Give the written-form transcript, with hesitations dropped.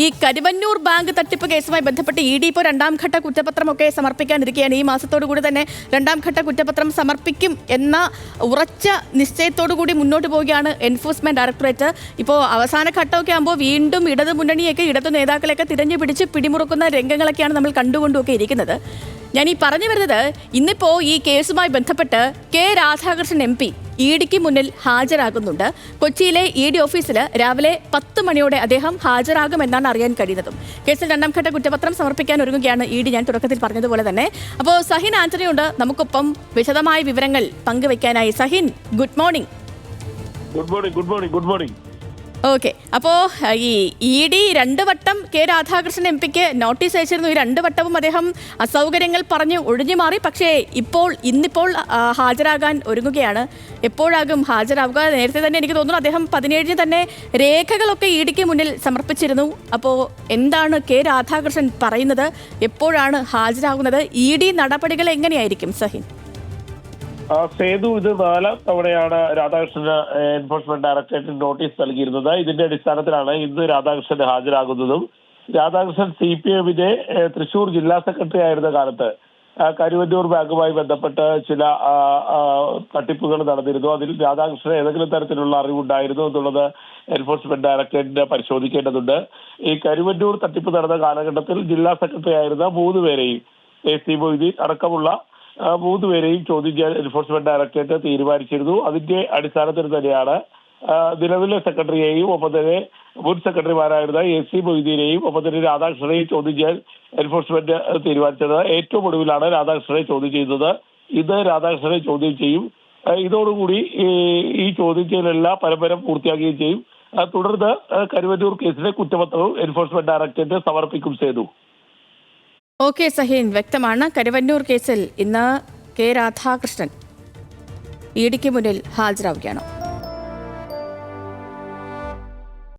ഈ കരുവന്നൂർ ബാങ്ക് തട്ടിപ്പ് കേസുമായി ബന്ധപ്പെട്ട് ഇ ഡി ഇപ്പോൾ രണ്ടാം ഘട്ട കുറ്റപത്രമൊക്കെ സമർപ്പിക്കാനിരിക്കുകയാണ്. ഈ മാസത്തോടു കൂടി തന്നെ രണ്ടാം ഘട്ട കുറ്റപത്രം സമർപ്പിക്കും എന്ന ഉറച്ച നിശ്ചയത്തോടു കൂടി മുന്നോട്ട് പോവുകയാണ് എൻഫോഴ്സ്മെന്റ് ഡയറക്ടറേറ്റ്. ഇപ്പോൾ അവസാന ഘട്ടമൊക്കെ ആകുമ്പോൾ വീണ്ടും ഇടതു മുന്നണിയൊക്കെ ഇടതു നേതാക്കളെയൊക്കെ തിരഞ്ഞു പിടിച്ച് പിടിമുറുക്കുന്ന രംഗങ്ങളൊക്കെയാണ് നമ്മൾ കണ്ടുകൊണ്ടുമൊക്കെ ഇരിക്കുന്നത്. ഞാൻ ഈ പറഞ്ഞു വരുന്നത്, ഇന്നിപ്പോൾ ഈ കേസുമായി ബന്ധപ്പെട്ട് K Radhakrishnan M P E ഡിക്ക് മുന്നിൽ ഹാജരാകുന്നുണ്ട്. കൊച്ചിയിലെ ഇ ഡി ഓഫീസിൽ രാവിലെ 10 മണിയോടെ അദ്ദേഹം ഹാജരാകുമെന്നാണ് അറിയാൻ കഴിയുന്നതും. കേസിൽ രണ്ടാം ഘട്ട കുറ്റപത്രം സമർപ്പിക്കാൻ ഒരുങ്ങുകയാണ് ഇ ഡി, ഞാൻ തുടക്കത്തിൽ പറഞ്ഞതുപോലെ തന്നെ. അപ്പോൾ സഹിൻ ആന്റണി ഉണ്ട് നമുക്കൊപ്പം വിശദമായ വിവരങ്ങൾ പങ്കുവയ്ക്കാനായി. Sahin, good morning. Good morning. Okay, അപ്പോൾ ഈ ഇ ഡി 2 വട്ടം കെ രാധാകൃഷ്ണൻ എം പിക്ക് നോട്ടീസ് അയച്ചിരുന്നു. ഈ 2 വട്ടവും അദ്ദേഹം അസൗകര്യങ്ങൾ പറഞ്ഞ് ഒഴിഞ്ഞു മാറി. പക്ഷേ ഇന്നിപ്പോൾ ഹാജരാകാൻ ഒരുങ്ങുകയാണ്. എപ്പോഴാകും ഹാജരാവുക? നേരത്തെ തന്നെ എനിക്ക് തോന്നുന്നു അദ്ദേഹം 17-ന് തന്നെ രേഖകളൊക്കെ ഇ ഡിക്ക് മുന്നിൽ സമർപ്പിച്ചിരുന്നു. അപ്പോൾ എന്താണ് കെ രാധാകൃഷ്ണൻ പറയുന്നത്? എപ്പോഴാണ് ഹാജരാകുന്നത്? ഇ ഡി നടപടികൾ എങ്ങനെയായിരിക്കും സഹിൻ? സേതു, ഇത് 4ാം തവണയാണ് രാധാകൃഷ്ണന് എൻഫോഴ്സ്മെന്റ് ഡയറക്ടറേറ്റ് നോട്ടീസ് നൽകിയിരുന്നത്. ഇതിന്റെ അടിസ്ഥാനത്തിലാണ് ഇന്ന് രാധാകൃഷ്ണൻ ഹാജരാകുന്നതും. രാധാകൃഷ്ണൻ CPM-ന്റെ തൃശൂർ ജില്ലാ സെക്രട്ടറി ആയിരുന്ന കാലത്ത് കരുവന്നൂർ ബാങ്കുമായി ബന്ധപ്പെട്ട് ചില തട്ടിപ്പുകൾ നടന്നിരുന്നു. അതിൽ രാധാകൃഷ്ണന് ഏതെങ്കിലും തരത്തിലുള്ള അറിവുണ്ടായിരുന്നു എന്നുള്ളത് എൻഫോഴ്സ്മെന്റ് ഡയറക്ടറേറ്റിന് പരിശോധിക്കേണ്ടതുണ്ട്. ഈ കരുവന്നൂർ തട്ടിപ്പ് നടന്ന കാലഘട്ടത്തിൽ ജില്ലാ സെക്രട്ടറി ആയിരുന്ന 3 പേരെയും AC മൊയ്തീൻ അടക്കമുള്ള 3 പേരെയും ചോദ്യം ചെയ്യാൻ എൻഫോഴ്സ്മെന്റ് ഡയറക്ടറേറ്റ് തീരുമാനിച്ചിരുന്നു. അതിന്റെ അടിസ്ഥാനത്തിൽ തന്നെയാണ് നിലവിലെ സെക്രട്ടറിയെയും ഒപ്പം തന്നെ മുൻ സെക്രട്ടറിമാരായിരുന്ന AC മൊയ്തീനെയും ഒപ്പം തന്നെ രാധാകൃഷ്ണനെയും ചോദ്യം ചെയ്യാൻ എൻഫോഴ്സ്മെന്റ് തീരുമാനിച്ചത്. ഏറ്റവും ഒടുവിലാണ് രാധാകൃഷ്ണനെ ചോദ്യം ചെയ്യുന്നത്. ഇത് രാധാകൃഷ്ണനെ ചോദ്യം ചെയ്യും. ഇതോടുകൂടി ഈ ചോദ്യം ചെയ്യലെല്ലാം പരമ്പരം പൂർത്തിയാക്കുകയും ചെയ്യും. തുടർന്ന് കരുവന്നൂർ കേസിലെ കുറ്റപത്രവും എൻഫോഴ്സ്മെന്റ് ഡയറക്ടറേറ്റ് സമർപ്പിക്കും. സേതു. ഓക്കെ സഹീൻ, വ്യക്തമാണ്. കരുവന്നൂർ കേസിൽ ഇന്ന് കെ രാധാകൃഷ്ണൻ ഇ ഡിക്ക് മുന്നിൽ ഹാജരാവുകയാണ്.